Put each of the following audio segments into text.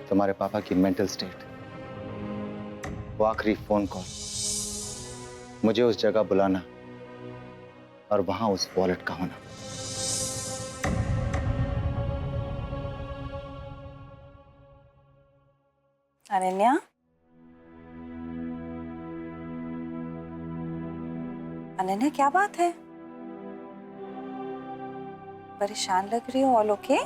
तुम्हारे पापा की मेंटल स्टेट, वो आखिरी फोन कॉल, मुझे उस जगह बुलाना और वहां उस वॉलेट का होना। अनन्या, अनन्या क्या बात है? परेशान लग रही हो। All okay?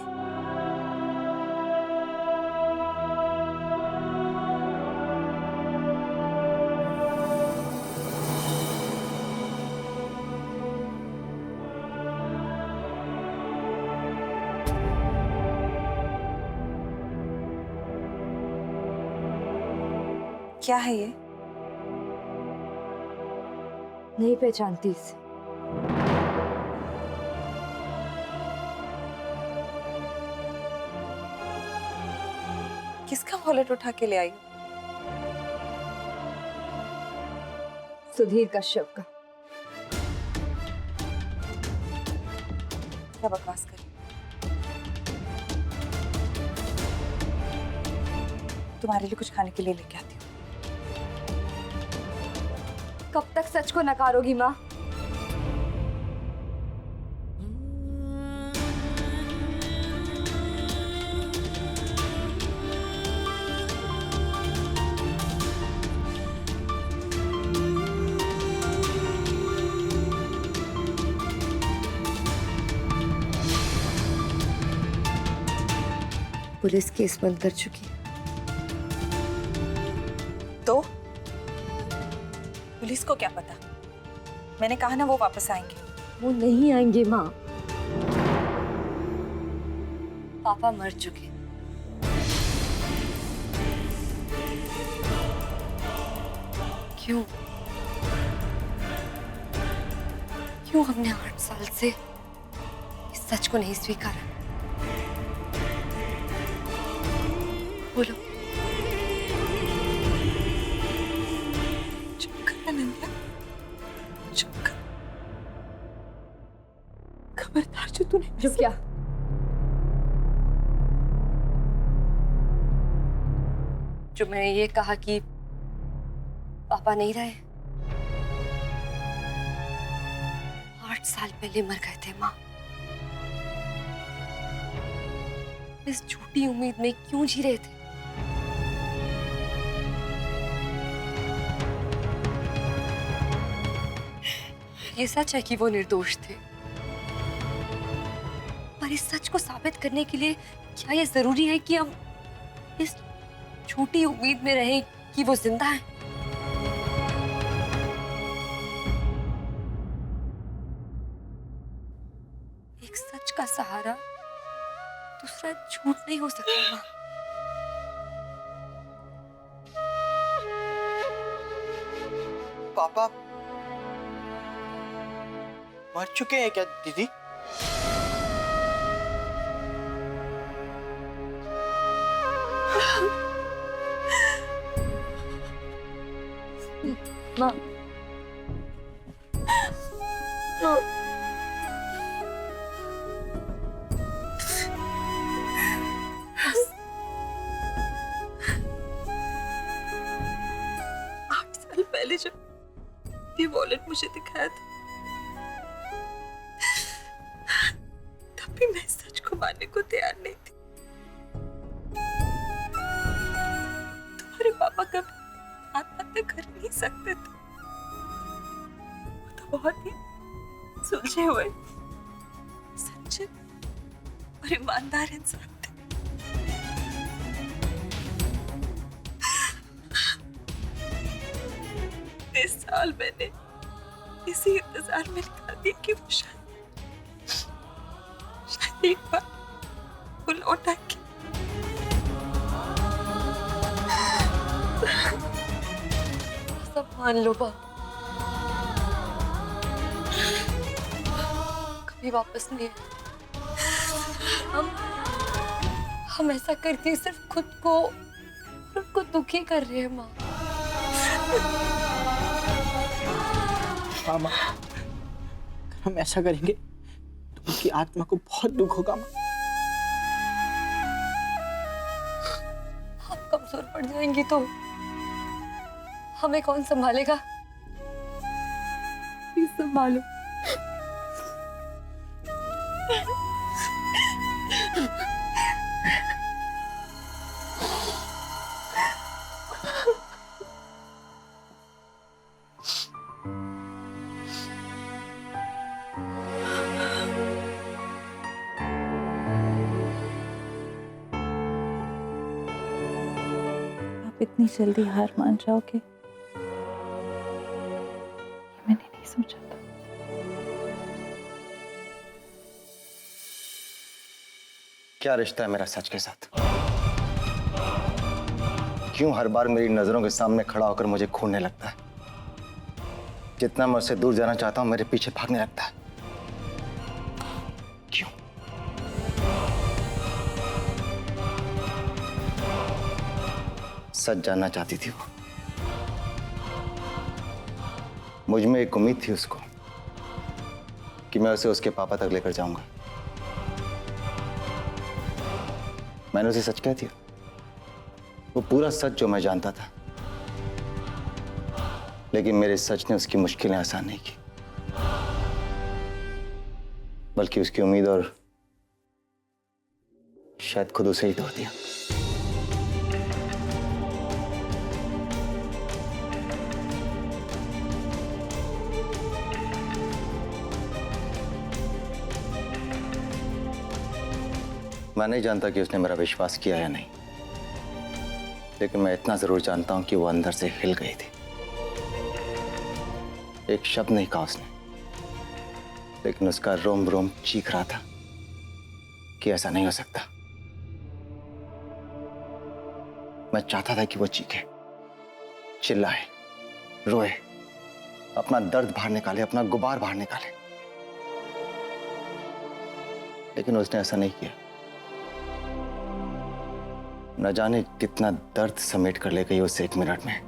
क्या है ये? नहीं पहचानती इसे। किसका वॉलेट उठा के ले आई? सुधीर कश्यप का। क्या बकवास कर रही हो? तुम्हारे लिए कुछ खाने के लिए लेके आती हूँ। कब तक सच को नकारोगी माँ? पुलिस केस बंद कर चुकी है। तो पुलिस को क्या पता? मैंने कहा ना वो वापस आएंगे। वो नहीं आएंगे माँ। पापा मर चुके। क्यों क्यों हमने 8 साल से इस सच को नहीं स्वीकारा? बोलो। चुप कर अनन्या, चुप कर। खबरदार जो तूने जो क्या? जो मैंने ये कहा कि पापा नहीं रहे। 8 साल पहले मर गए थे माँ। इस झूठी उम्मीद में क्यों जी रहे थे? ये सच है कि वो निर्दोष थे, पर इस सच को साबित करने के लिए क्या ये जरूरी है कि हम इस झूठी उम्मीद में रहें कि वो जिंदा है? एक सच का सहारा दूसरा झूठ नहीं हो सकता माँ। पापा मर चुके हैं क्या दीदी? माँ, माँ, 8 साल पहले जब ये वॉलेट मुझे दिखाया था, तब भी मैं सच को मानने को तैयार नहीं थी। तुम्हारे पापा कभी आत्महत्या कर नहीं सकते थे। वो तो बहुत ही सुलझे हुए, सच्चे और ईमानदार इंसान थे। 30 साल मैंने इसी इंतजार में लगा दिया कि वो शायद एक बार वो लौट आएंगे। सब मान लो बा, कभी वापस नहीं आए। हम ऐसा करके सिर्फ खुद को और उनको दुखी कर रहे हैं माँ। हाँ माँ, हम ऐसा करेंगे तो उनकी आत्मा को बहुत दुख होगा माँ। पड़ जाएंगी तो हमें कौन संभालेगा? प्लीज संभालो। आप इतनी जल्दी हार मान जाओगे, ये मैंने नहीं सोचा था। क्या रिश्ता है मेरा सच के साथ? क्यों हर बार मेरी नजरों के सामने खड़ा होकर मुझे खोने लगता है? जितना मैं उससे दूर जाना चाहता हूं, मेरे पीछे भागने लगता है। क्यों? सच जानना चाहती थी वो। मुझ में एक उम्मीद थी उसको कि मैं उसे उसके पापा तक लेकर जाऊंगा। मैंने उसे सच कह दिया, वो पूरा सच जो मैं जानता था। लेकिन मेरे सच ने उसकी मुश्किलें आसान नहीं की, बल्कि उसकी उम्मीद और शायद खुद उसे ही तोड़ दिया। मैं नहीं जानता कि उसने मेरा विश्वास किया या नहीं, लेकिन मैं इतना जरूर जानता हूं कि वो अंदर से हिल गई थी। एक शब्द नहीं कहा उसने, लेकिन उसका रोम रोम चीख रहा था कि ऐसा नहीं हो सकता। मैं चाहता था कि वो चीखे, चिल्लाए, रोए, अपना दर्द बाहर निकाले, अपना गुबार बाहर निकाले, लेकिन उसने ऐसा नहीं किया। न जाने कितना दर्द समेट कर ले गई उस एक मिनट में,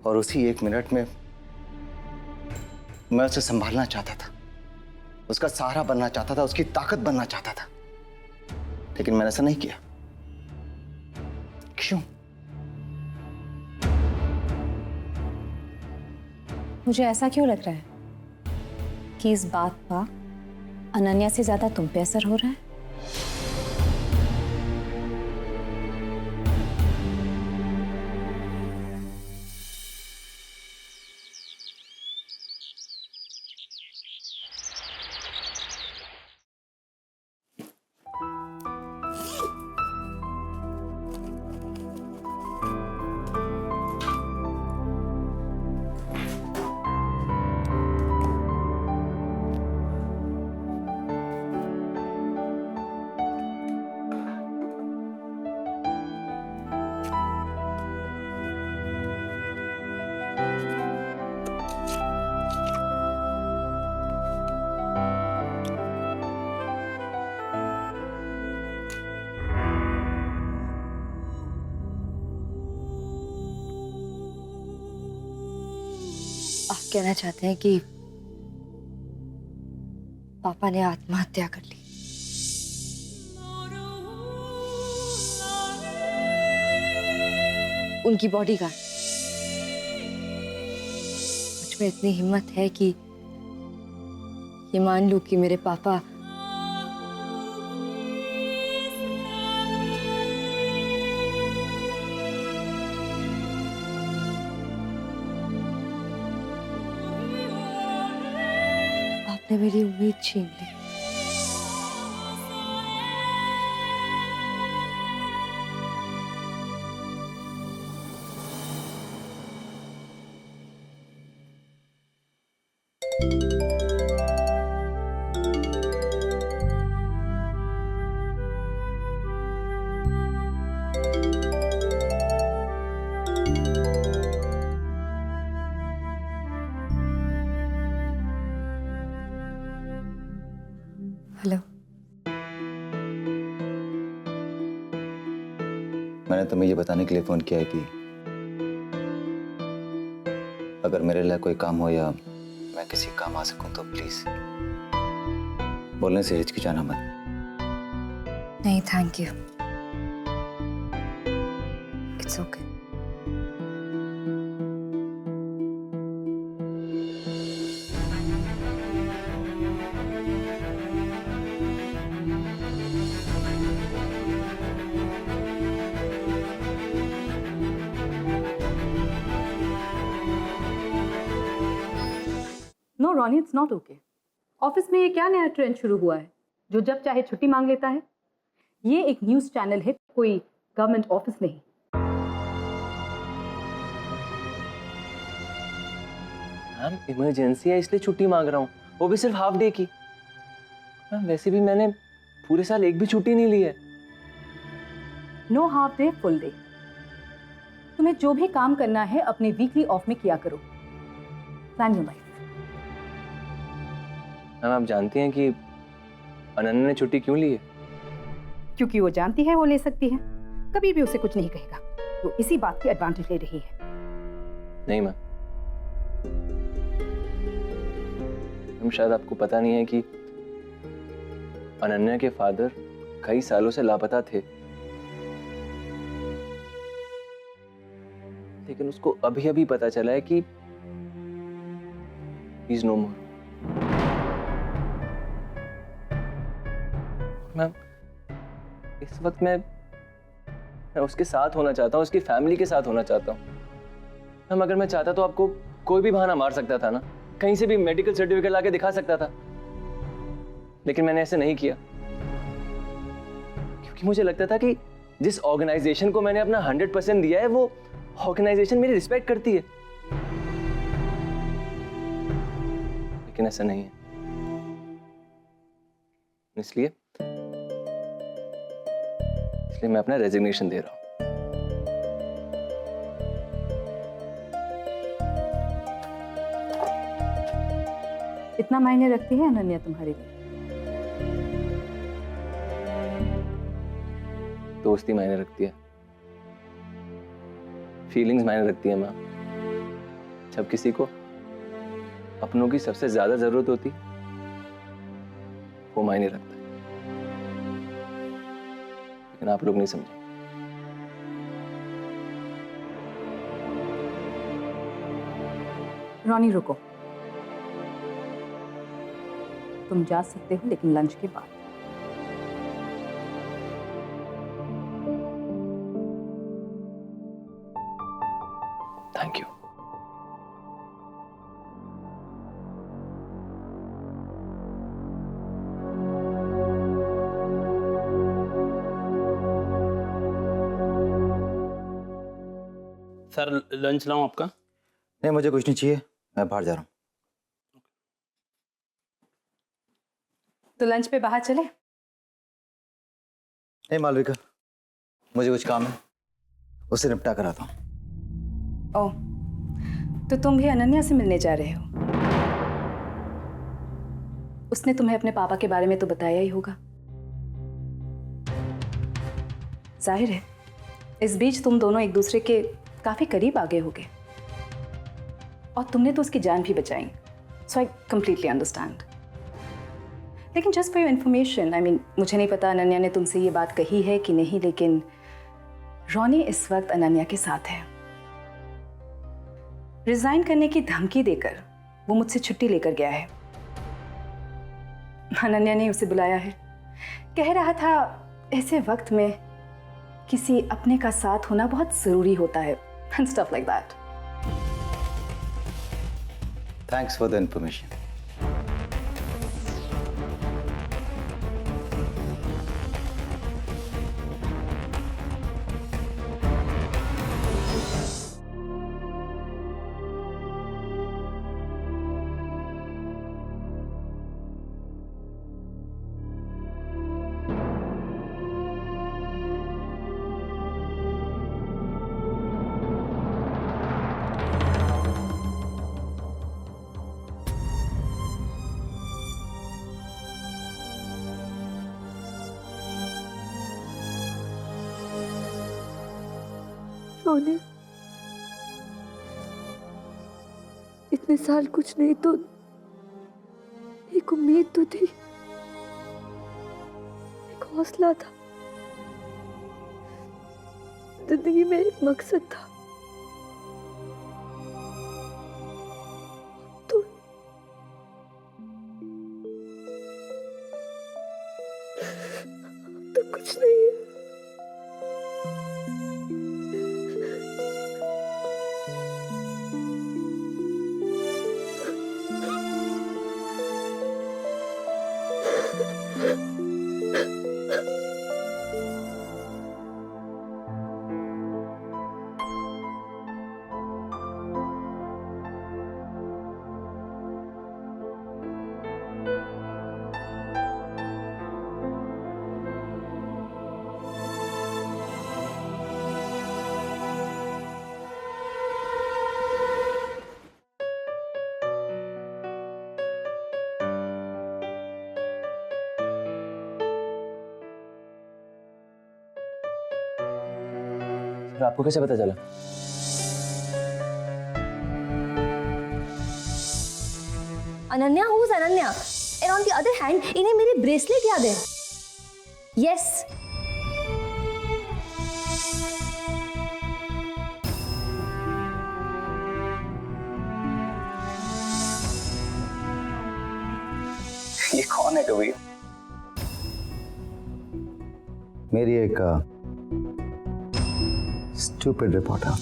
और उसी एक मिनट में मैं उसे संभालना चाहता था, उसका सहारा बनना चाहता था, उसकी ताकत बनना चाहता था, लेकिन मैंने ऐसा नहीं किया। क्यों? मुझे ऐसा क्यों लग रहा है कि इस बात का अनन्या से ज्यादा तुम पे असर हो रहा है? आप कहना चाहते हैं कि पापा ने आत्महत्या कर ली? उनकी बॉडीगार्ड। मुझ में इतनी हिम्मत है कि ये मान लूं कि मेरे पापा आपने मेरी उम्मीद छीन ली। हेलो। मैंने तुम्हें ये बताने के लिए फोन किया है कि अगर मेरे लिए कोई काम हो या मैं किसी काम आ सकूं तो प्लीज बोलने से हिचकिचाना मत। नहीं, thank you. It's okay. No Ronnie, it's not okay. Office में ये क्या नया ट्रेंड शुरू हुआ है जो जब चाहे छुट्टी मांग लेता है? ये एक न्यूज़ चैनल है, कोई गवर्नमेंट ऑफिस नहीं। मैम इमरजेंसी है इसलिए छुट्टी मांग रहा हूँ, वो भी सिर्फ हाफ डे की। मैम वैसे भी मैंने पूरे साल एक भी छुट्टी नहीं ली है। No half day, full day. तुम्हें जो भी काम करना है अपने वीकली ऑफ में किया करो। Plan your life. मैम आप जानती हैं कि अनन्या ने छुट्टी क्यों ली है? क्योंकि वो जानती है वो ले सकती है, कभी भी उसे कुछ नहीं कहेगा। तो इसी बात की एडवांटेज ले रही है। नहीं मैम, शायद आपको पता नहीं है कि अनन्या के फादर कई सालों से लापता थे, लेकिन उसको अभी अभी पता चला है कि he is no more. Ma'am इस वक्त मैं उसके साथ होना चाहता हूँ, उसकी फैमिली के साथ होना चाहता हूँ। मैम अगर मैं चाहता तो आपको कोई भी बहाना मार सकता था ना, कहीं से भी मेडिकल सर्टिफिकेट लाके दिखा सकता था, लेकिन मैंने ऐसे नहीं किया क्योंकि मुझे लगता था कि जिस ऑर्गेनाइजेशन को मैंने अपना 100% दिया है वो ऑर्गेनाइजेशन मेरी रिस्पेक्ट करती है, लेकिन ऐसा नहीं है। इसलिए मैं अपना रेजिग्नेशन दे रहा हूं। इतना मायने रखती है अनन्या तुम्हारे लिए? दोस्ती मायने रखती है, फीलिंग्स मायने रखती है मैम। जब किसी को अपनों की सबसे ज्यादा जरूरत होती वो मायने रखता है, लेकिन आप लोग नहीं समझे। रॉनी रुको, तुम जा सकते हो लेकिन लंच के बाद। Thank you. सर लंच लाऊं आपका? नहीं, मुझे कुछ नहीं चाहिए, मैं बाहर जा रहा हूँ। तो लंच पे बाहर चले? नहीं मालविका, मुझे कुछ काम है, उससे निपटा कर आता हूँ। ओह, तो तुम भी अनन्या से मिलने जा रहे हो? उसने तुम्हें अपने पापा के बारे में तो बताया ही होगा। जाहिर है इस बीच तुम दोनों एक दूसरे के काफी करीब आ गए होगे, और तुमने तो उसकी जान भी बचाई। सो आई कंप्लीटली अंडरस्टैंड। लेकिन just for your information, I mean मुझे नहीं पता अनन्या ने तुमसे ये बात कही है कि नहीं, लेकिन रॉनी इस वक्त अनन्या के साथ है। रिजाइन करने की धमकी देकर वो मुझसे छुट्टी लेकर गया है। अनन्या ने उसे बुलाया है, कह रहा था ऐसे वक्त में किसी अपने का साथ होना बहुत जरूरी होता है, and stuff like that. Thanks for the information. रोने इतने साल कुछ नहीं तो एक उम्मीद तो थी, एक हौसला था। जिंदगी में एक मकसद था, तो कुछ नहीं है। फिर आपको कैसे पता चला? Ananya, who is Ananya? And on the other hand, इन्हें मेरी ब्रेसलेट याद है। यस, ये कौन है कबीर? मेरी एक स्टूपिड रिपोर्टर।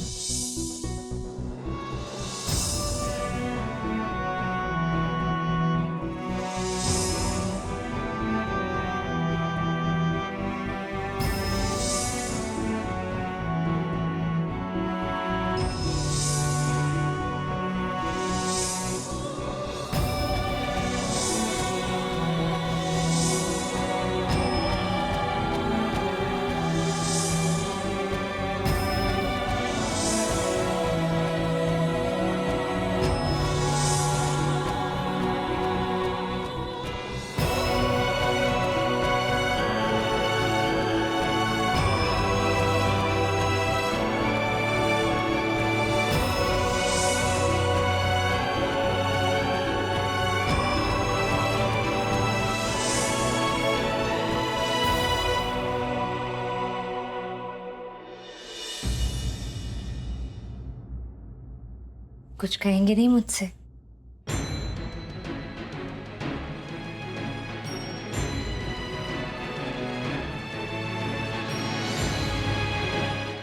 कुछ कहेंगे नहीं मुझसे?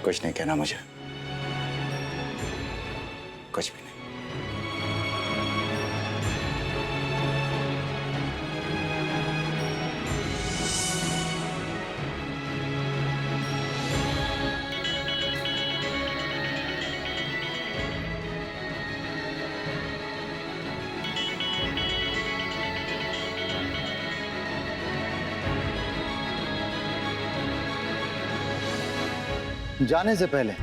कुछ नहीं कहना मुझे, कुछ भी नहीं। जाने से पहले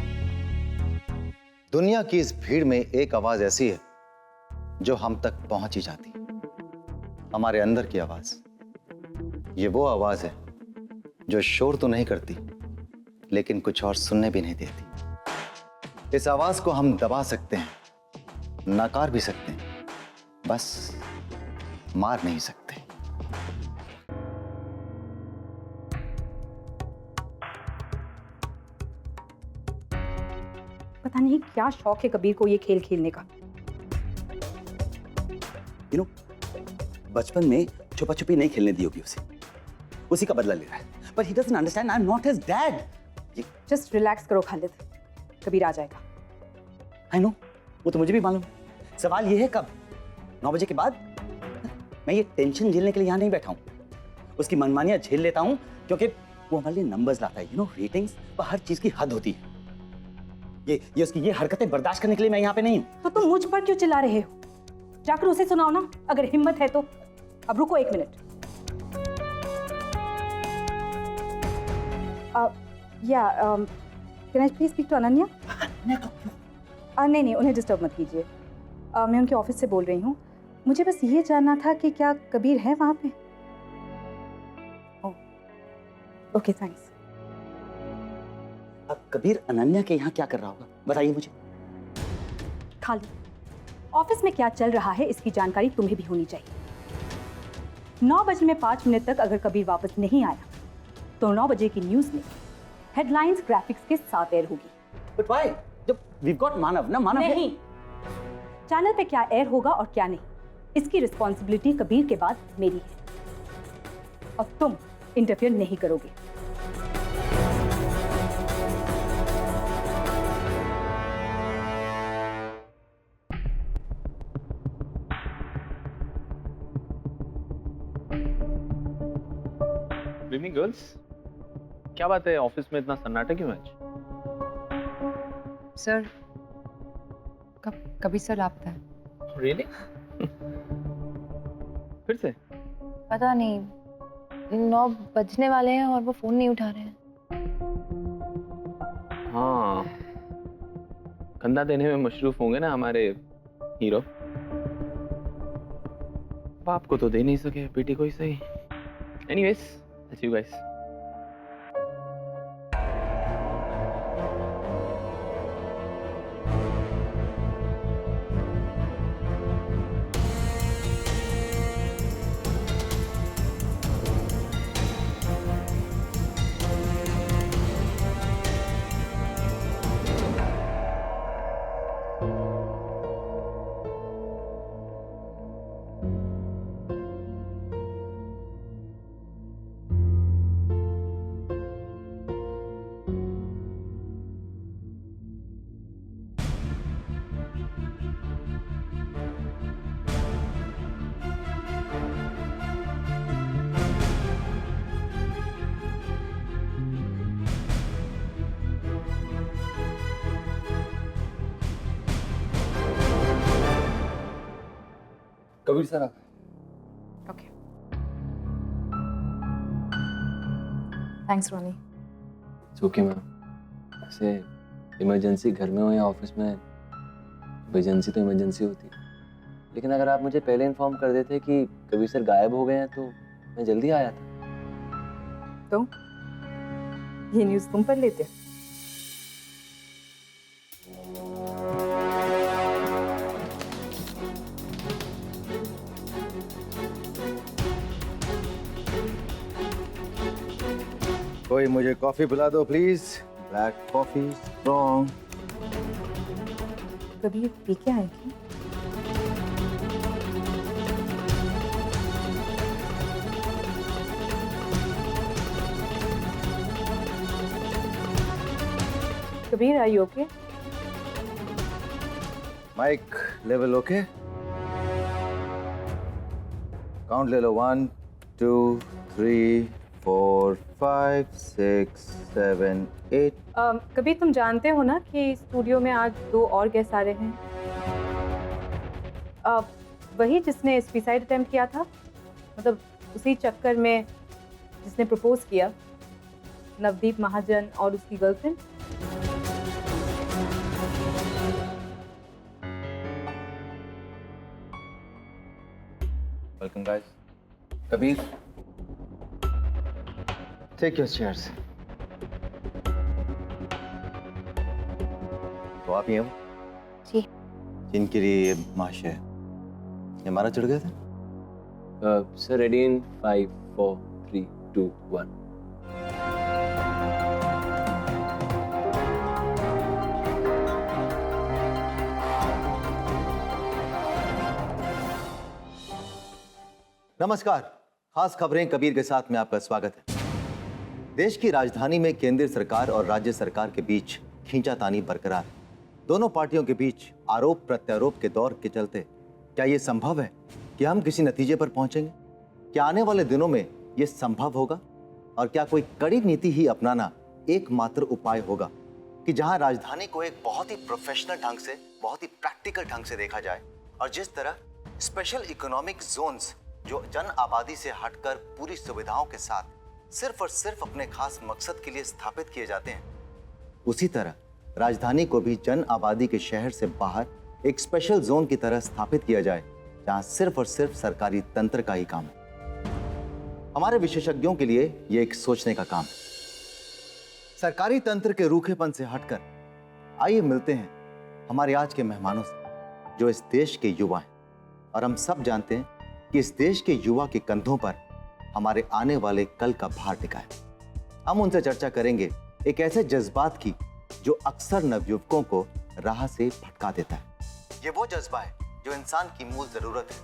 दुनिया की इस भीड़ में एक आवाज ऐसी है जो हम तक पहुंच ही जाती, हमारे अंदर की आवाज। ये वो आवाज है जो शोर तो नहीं करती लेकिन कुछ और सुनने भी नहीं देती। इस आवाज को हम दबा सकते हैं, नकार भी सकते हैं, बस मार नहीं सकते। पता नहीं क्या शौक है कबीर को ये खेल खेलने का। बचपन में छुपा छुपी नहीं खेलने दी होगी उसे, उसी का बदला ले रहा है। But he doesn't understand, I'm not his dad. Just relax करो खालिद, कबीर आ जाएगा। I know, वो तो मुझे भी मालूम। सवाल ये है कब? 9 बजे के बाद? मैं ये टेंशन झेलने के लिए यहाँ नहीं बैठा हूँ। उसकी मनमानियां झेल लेता हूँ क्योंकि वो हमारे लिए नंबर्स लाता है, रेटिंग्स, पर हर चीज की हद होती है। ये उसकी ये हरकतें बर्दाश्त करने के लिए मैं यहाँ पे नहीं हूँ। तो तुम मुझ पर क्यों चिल्ला रहे हो? जाकर उसे सुनाओ ना, अगर हिम्मत है तो। अब रुको 1 minute. Can I please speak to Ananya? नहीं, उन्हें डिस्टर्ब मत कीजिए। मैं उनके ऑफिस से बोल रही हूँ। मुझे बस ये जानना था कि क्या कबीर है वहाँ पे? Okay, thanks. अब कबीर अनन्या के यहाँ क्या कर रहा होगा, बताइए मुझे। खाली ऑफिस में क्या चल रहा है इसकी जानकारी तुम्हें भी होनी चाहिए। 9 बजे में 5 मिनट तक अगर कबीर वापस नहीं आया तो 9 बजे की न्यूज़ में हेडलाइंस ग्राफिक्स के साथ एयर होगी। But why? जब वी गॉट मानव ना, मानव नहीं, चैनल पे क्या एयर होगा और क्या नहीं, इसकी रिस्पॉन्सिबिलिटी कबीर के बाद मेरी है और तुम इंटरफियर नहीं करोगे। इवनिंग गर्ल्स, क्या बात है ऑफिस में इतना सन्नाटा क्यों है आज? सर, कभी सर लापता है। रियली? फिर से? पता नहीं, 9 बजने वाले हैं और वो फोन नहीं उठा रहे हैं। हाँ, कंधा देने में मशरूफ होंगे ना हमारे हीरो। बाप को तो दे नहीं सके, बेटी को ही सही। Anyways, let's you guys. Kabir sir आप। Okay, thanks Ronnie. Okay ma'am. ऐसे इमरजेंसी घर में हो या ऑफिस में, इमरजेंसी तो इमरजेंसी होती है, लेकिन अगर आप मुझे पहले इन्फॉर्म कर देते कि कबीर सर गायब हो गए हैं तो मैं जल्दी आया था। तो ये न्यूज़ तुम पर लेते? कोई मुझे कॉफी पिला दो प्लीज, ब्लैक कॉफी स्ट्रॉन्ग। कभी पी के आएगी? Kabir, are you okay? Mic level okay? Count ले लो, 1 2 3 4 5 6 7 8। कबीर, तुम जानते हो ना कि स्टूडियो में आज 2 और गेस्ट आ रहे हैं। वही जिसने सुसाइड अटेम्प्ट किया था, मतलब उसी चक्कर में जिसने प्रपोज किया, नवदीप महाजन और उसकी girlfriend. Welcome guys. Kabir, take your chairs. तो आप ये हो? जी। जिनके लिए महाशय ये हमारा चढ़ गया था? Sir ready in 5 4 3 2 1। नमस्कार, खास खबरें कबीर के साथ में आपका स्वागत है। देश की राजधानी में केंद्र सरकार और राज्य सरकार के बीच खींचातानी बरकरार है। दोनों पार्टियों के बीच आरोप प्रत्यारोप के दौर के चलते क्या यह संभव है कि हम किसी नतीजे पर पहुंचेंगे? क्या आने वाले दिनों में यह संभव होगा? और क्या कोई कड़ी नीति ही अपनाना एकमात्र उपाय होगा कि जहां राजधानी को एक बहुत ही प्रोफेशनल ढंग से, बहुत ही प्रैक्टिकल ढंग से देखा जाए, और जिस तरह स्पेशल इकोनॉमिक जोन्स जो जन आबादी से हटकर पूरी सुविधाओं के साथ सिर्फ और सिर्फ अपने खास मकसद के लिए स्थापित किए जाते हैं, उसी तरह राजधानी को भी जन आबादी के शहर से बाहर एक स्पेशल जोन की तरह स्थापित किया जाए, जहां सिर्फ और सिर्फ सरकारी तंत्र का ही काम है। हमारे विशेषज्ञों के लिए यह एक सोचने का काम है। सरकारी तंत्र के रूखेपन से हटकर आइए मिलते हैं हमारे आज के मेहमानों से, जो इस देश के युवा हैं। और हम सब जानते हैं कि इस देश के युवा के कंधों पर हमारे आने वाले कल का भार टिका है। हम उनसे चर्चा करेंगे एक ऐसे जज्बात की जो अक्सर नवयुवकों को राह से भटका देता है। ये वो जज्बा है जो इंसान की मूल जरूरत है,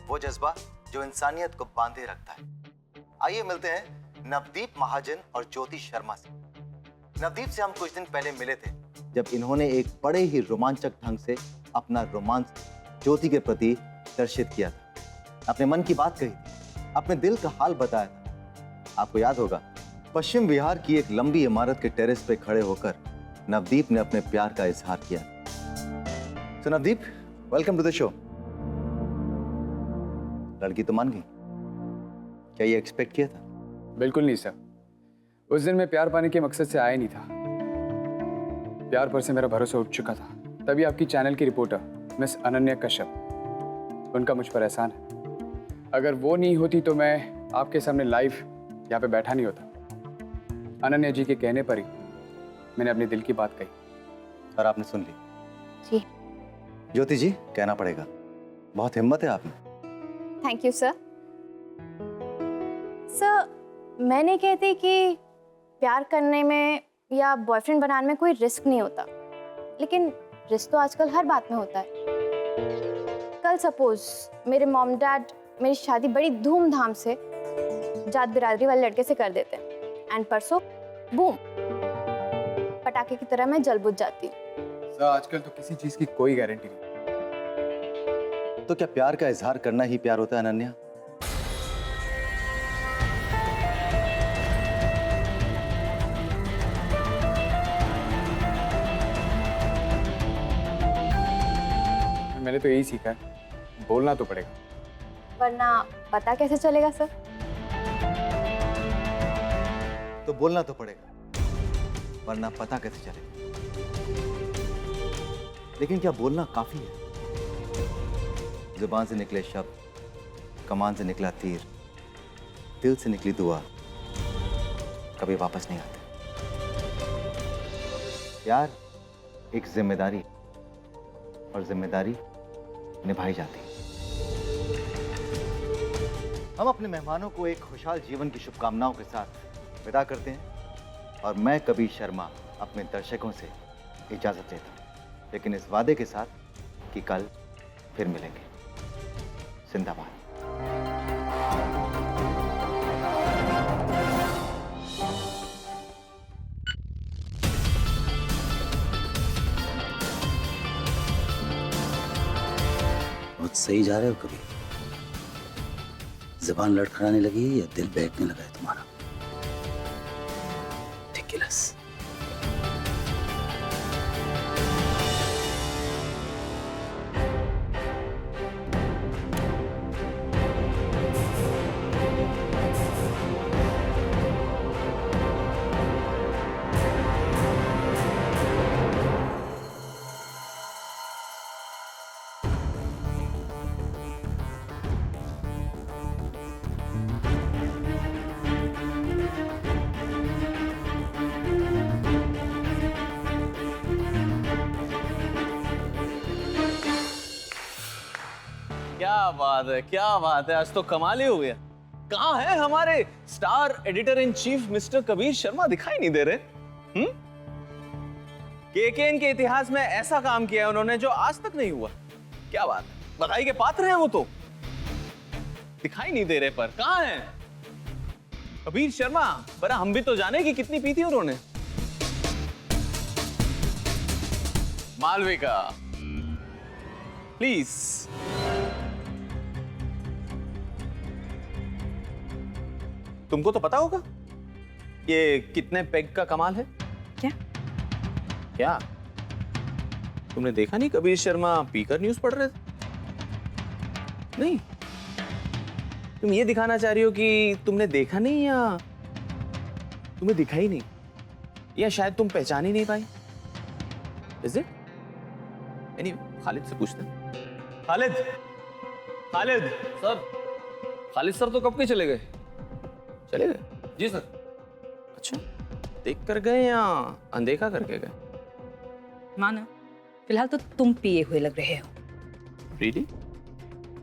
वो जज्बा जो इंसानियत को बांधे रखता है। आइए मिलते हैं नवदीप महाजन और ज्योति शर्मा से। नवदीप से हम कुछ दिन पहले मिले थे जब इन्होंने एक बड़े ही रोमांचक ढंग से अपना रोमांस ज्योति के प्रति दर्शित किया था, अपने मन की बात कही थी, अपने दिल का हाल बताया था। आपको याद होगा, पश्चिम विहार की एक लंबी इमारत के टेरेस पे खड़े होकर नवदीप ने अपने प्यार का इजहार किया। तो Navdeep, welcome to the show. लड़की तो मान गई, क्या ये एक्सपेक्ट किया था? बिल्कुल नहीं सर, उस दिन मैं प्यार पाने के मकसद से आया नहीं था। प्यार पर से मेरा भरोसा उठ चुका था। तभी आपकी चैनल की रिपोर्टर मिस अनन्या कश्यप, उनका मुझ पर एहसान है। अगर वो नहीं होती तो मैं आपके सामने लाइव यहाँ पे बैठा नहीं होता। अनन्या जी के कहने पर ही मैंने अपने दिल की बात कही और आपने सुन ली। जी। ज्योति जी, कहना पड़ेगा, बहुत हिम्मत है आप में। Thank you sir. सर, मैं नहीं कहती कि प्यार करने में या बॉयफ्रेंड बनाने में कोई रिस्क नहीं होता, लेकिन रिस्क तो आजकल हर बात में होता है। कल सपोज मेरे मॉम डैड मेरी शादी बड़ी धूमधाम से जात बिरादरी वाले लड़के से कर देते हैं एंड परसों बूम, पटाखे की तरह मैं जल बुझ जाती हूँ। सर, आजकल तो किसी चीज की कोई गारंटी नहीं। तो क्या प्यार का इजहार करना ही प्यार होता है अनन्या? मैंने तो यही सीखा है, बोलना तो पड़ेगा। वरना पता कैसे चलेगा सर? तो बोलना तो पड़ेगा, वरना पता कैसे चलेगा। लेकिन क्या बोलना काफी है? जुबान से निकले शब्द, कमान से निकला तीर, दिल से निकली दुआ कभी वापस नहीं आते। प्यार एक जिम्मेदारी, और जिम्मेदारी निभाई जाती है। हम अपने मेहमानों को एक खुशहाल जीवन की शुभकामनाओं के साथ विदा करते हैं, और मैं कबीर शर्मा अपने दर्शकों से इजाजत लेता हूं, लेकिन इस वादे के साथ कि कल फिर मिलेंगे। जिंदाबाद। बहुत सही जा रहे हो कभी। जबान लड़खड़ाने लगी या दिल बहकने लगा है तुम्हारा? Ridiculous. क्या बात है, क्या बात है, आज तो कमाल ही हो गया। कहाँ है हमारे star editor in chief mister Kabir Sharma? दिखाई नहीं दे रहे। केकेएन के इतिहास में ऐसा काम किया है उन्होंने जो आज तक नहीं हुआ। क्या बात है, बधाई के पात्र हैं वो तो। दिखाई नहीं दे रहे, पर कहाँ हैं कबीर शर्मा? बड़ा हम भी तो जाने कि कितनी पी थी उन्होंने। मालविका प्लीज। तुमको तो पता होगा ये कितने पेग का कमाल है। क्या? क्या तुमने देखा नहीं कबीर शर्मा पीकर न्यूज पढ़ रहे थे? नहीं, तुम ये दिखाना चाह रही हो कि तुमने देखा नहीं, या तुम्हें दिखा ही नहीं, या शायद तुम पहचान ही नहीं पाई। Is it? यानी खालिद से पूछते हैं। खालिद, खालिद सर। खालिद सर तो कब के चले गए? चले गए? जी सर। अच्छा, देख कर गए या अनदेखा करके गए? माना फिलहाल तो तुम पिए हुए लग रहे हो। रियली?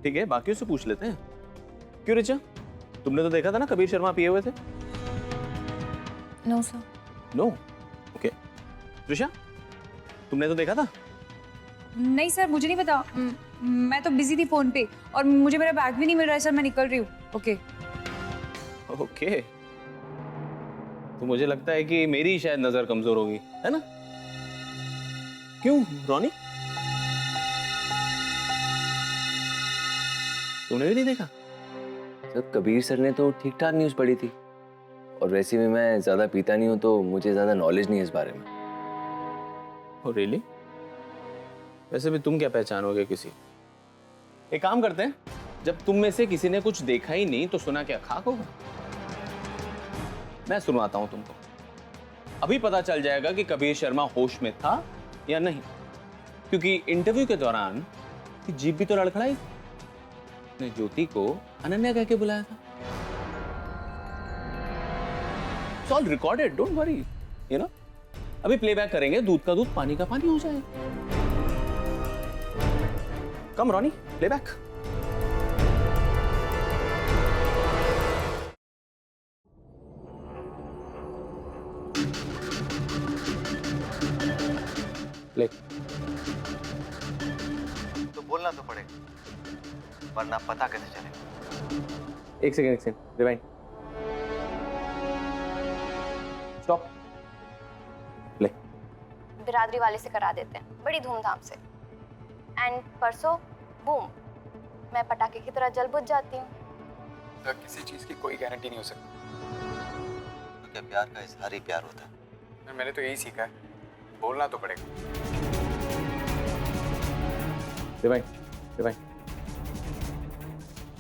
ठीक है, बाकियों से पूछ लेते हैं। क्यों रिचा, तुमने तो देखा था ना कबीर शर्मा पिए हुए थे? No sir. नो? त्रिशा, तुमने तो देखा था? नहीं सर, मुझे नहीं पता। मैं तो बिजी थी फोन पे और मुझे मेरा बैग भी नहीं मिल रहा है सर। मैं निकल रही हूँ। ओके ओके, तो मुझे लगता है कि मेरी शायद नजर कमजोर होगी, है ना? क्यों रोनी, तुमने भी नहीं देखा? सर कबीर सर ने तो ठीक ठाक न्यूज़ पढ़ी थी, और वैसे भी मैं ज़्यादा पीता नहीं हूँ तो मुझे ज़्यादा नॉलेज नहीं है इस बारे में। Oh really? वैसे भी तुम क्या पहचानोगे किसी? एक काम करते हैं, जब तुम में से किसी ने कुछ देखा ही नहीं तो सुना क्या खाक होगा? मैं सुनाता हूं तुमको। अभी पता चल जाएगा कि कबीर शर्मा होश में था या नहीं, क्योंकि इंटरव्यू के दौरान जीभ भी तो लड़खड़ाई। ने ज्योति को अनन्या कह के बुलाया था। It's all recorded, don't worry, you know. अभी प्लेबैक करेंगे, दूध का दूध पानी का पानी हो जाएगा। कम रोनी, प्लेबैक। प्ले। तो बोलना तो पड़ेगा, वरना पता कैसे चलेगा? एक सेकेंड, रिवाइंड, स्टॉप, प्ले। बिरादरी वाले से करा देते हैं बड़ी धूमधाम से। एंड परसों बूम, मैं पटाखे की तरह जल बुझ जाती हूँ। तो किसी चीज की कोई गारंटी नहीं हो सकती। तो क्या प्यार का इजहार ही प्यार होता है? मैंने तो यही सीखा है, बोलना तो पड़ेगा। रिवाइंड,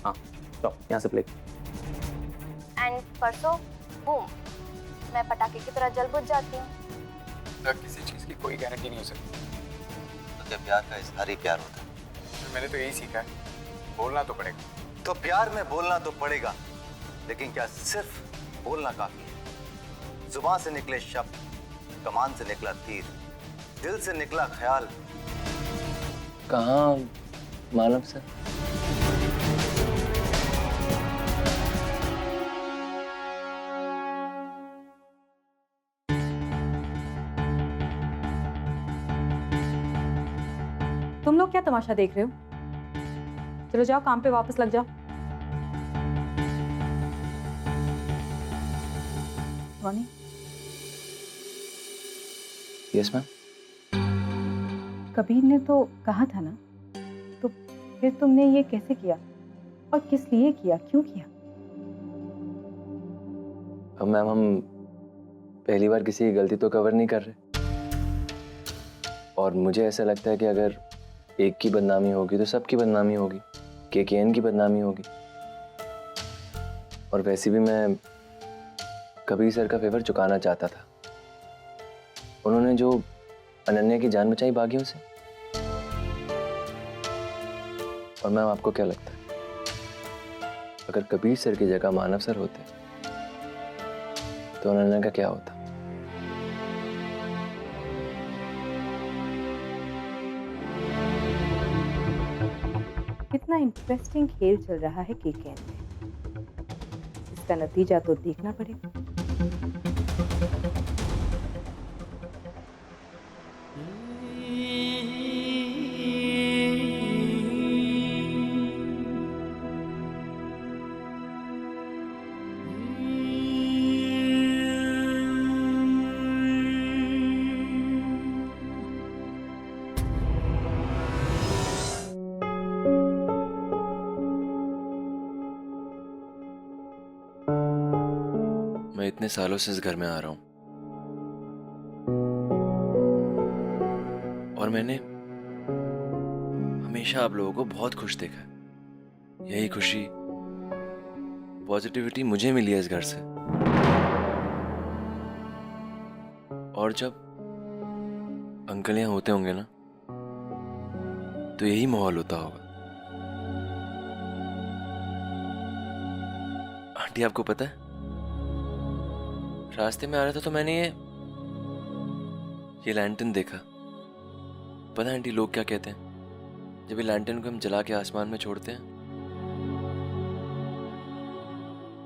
हाँ स्टॉप, यहाँ से प्ले। एंड परसों बूम, मैं पटाखे की तरह जल बुझ जाती हूँ। तो किसी चीज की कोई गारंटी नहीं हो सकती। तो क्या प्यार का इजहार ही प्यार होता है? मैंने तो यही सीखा है, बोलना तो पड़ेगा। तो प्यार में बोलना तो पड़ेगा, लेकिन क्या सिर्फ बोलना काफी है? जुबान से निकले शब्द, कमान से निकला तीर, दिल से निकला ख्याल। कहाँ मानव सर? तुम लोग क्या तमाशा देख रहे हो? चलो जाओ, काम पे वापस लग जाओ। रोनी, यस मैम। कबीर ने तो कहा था ना, तो फिर तुमने ये कैसे किया और किस लिए किया, क्यों किया? अब मैम हम पहली बार किसी की गलती तो कवर नहीं कर रहे, और मुझे ऐसा लगता है कि अगर एक की बदनामी होगी तो सबकी बदनामी होगी, केकेएन की बदनामी होगी। और वैसे भी मैं कबीर सर का फेवर चुकाना चाहता था। उन्होंने जो अनन्या की जान बचाई बागियों से। और मैम आपको क्या लगता है, अगर कबीर सर की जगह मानव सर होते तो अनन्या का क्या होता? कितना इंटरेस्टिंग खेल चल रहा है केकेएन में। इसका नतीजा तो देखना पड़ेगा। मैं इतने सालों से इस घर में आ रहा हूं और मैंने हमेशा आप लोगों को बहुत खुश देखा है। यही खुशी, पॉजिटिविटी मुझे मिली है इस घर से। और जब अंकल यहाँ होते होंगे ना, तो यही माहौल होता होगा। आंटी आपको पता है, रास्ते में आ रहा था तो मैंने ये लैंटर्न देखा। पता है आंटी लोग क्या कहते हैं जब ये लैंटर्न को हम जला के आसमान में छोड़ते हैं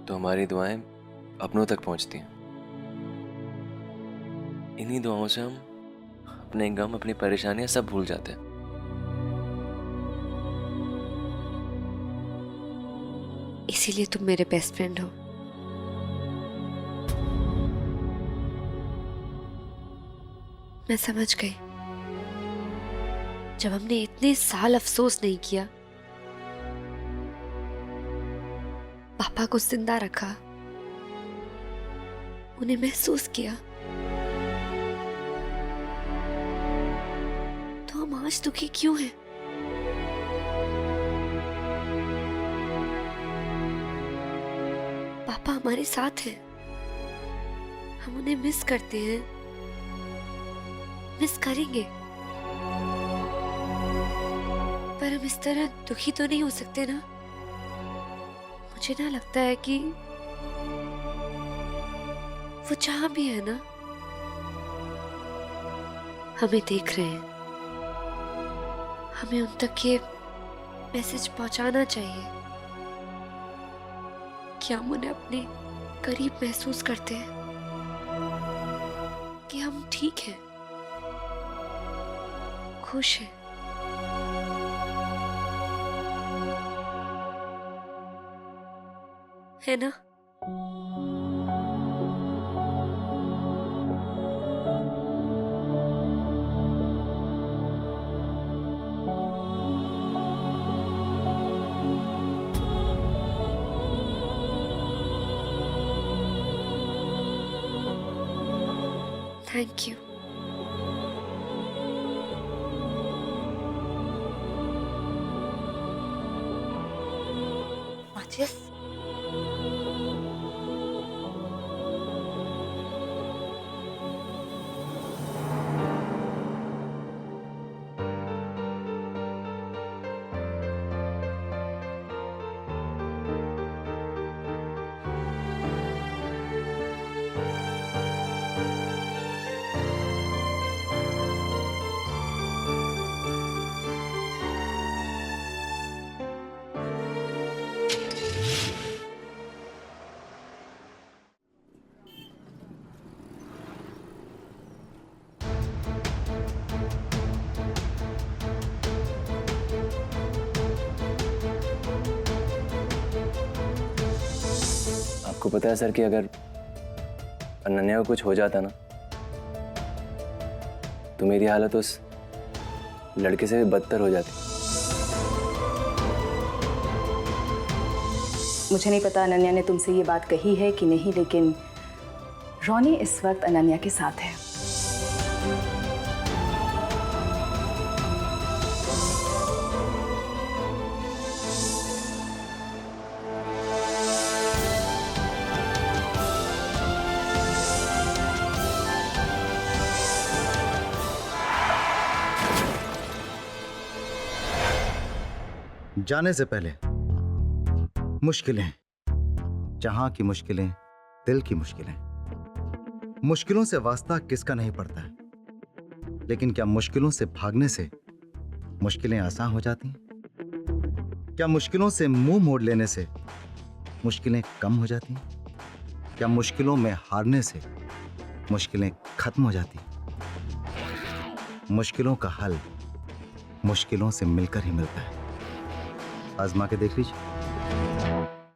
तो हमारी दुआएं अपनों तक पहुंचती हैं। इन्हीं दुआओं से हम अपने गम, अपनी परेशानियां सब भूल जाते हैं। इसीलिए तुम मेरे बेस्ट फ्रेंड हो। मैं समझ गई। जब हमने इतने साल अफसोस नहीं किया, पापा को जिंदा रखा, उन्हें महसूस किया, तो हम आज दुखी क्यों हैं? पापा हमारे साथ हैं, हम उन्हें मिस करते हैं, मिस करेंगे, पर हम इस तरह दुखी तो नहीं हो सकते ना। मुझे ना लगता है कि वो जहां भी है ना, हमें देख रहे हैं। हमें उन तक ये मैसेज पहुंचाना चाहिए कि हम उन्हें अपने करीब महसूस करते हैं, कि हम ठीक हैं, खुश हैं। है ना? Thank you. माचिस? आपको पता है सर कि अगर अनन्या को कुछ हो जाता ना, तो मेरी हालत उस लड़के से भी बदतर हो जाती। मुझे नहीं पता अनन्या ने तुमसे ये बात कही है कि नहीं, लेकिन रोनी इस वक्त अनन्या के साथ है। जाने से पहले मुश्किलें, जहां की मुश्किलें दिल की मुश्किलें। मुश्किलों से वास्ता किसका नहीं पड़ता है, लेकिन क्या मुश्किलों से भागने से मुश्किलें आसान हो जाती हैं? क्या मुश्किलों से मुंह मोड़ लेने से मुश्किलें कम हो जाती हैं? क्या मुश्किलों में हारने से मुश्किलें खत्म हो जाती हैं? मुश्किलों का हल मुश्किलों से मिलकर ही मिलता है। आजमा के देख लीजिए।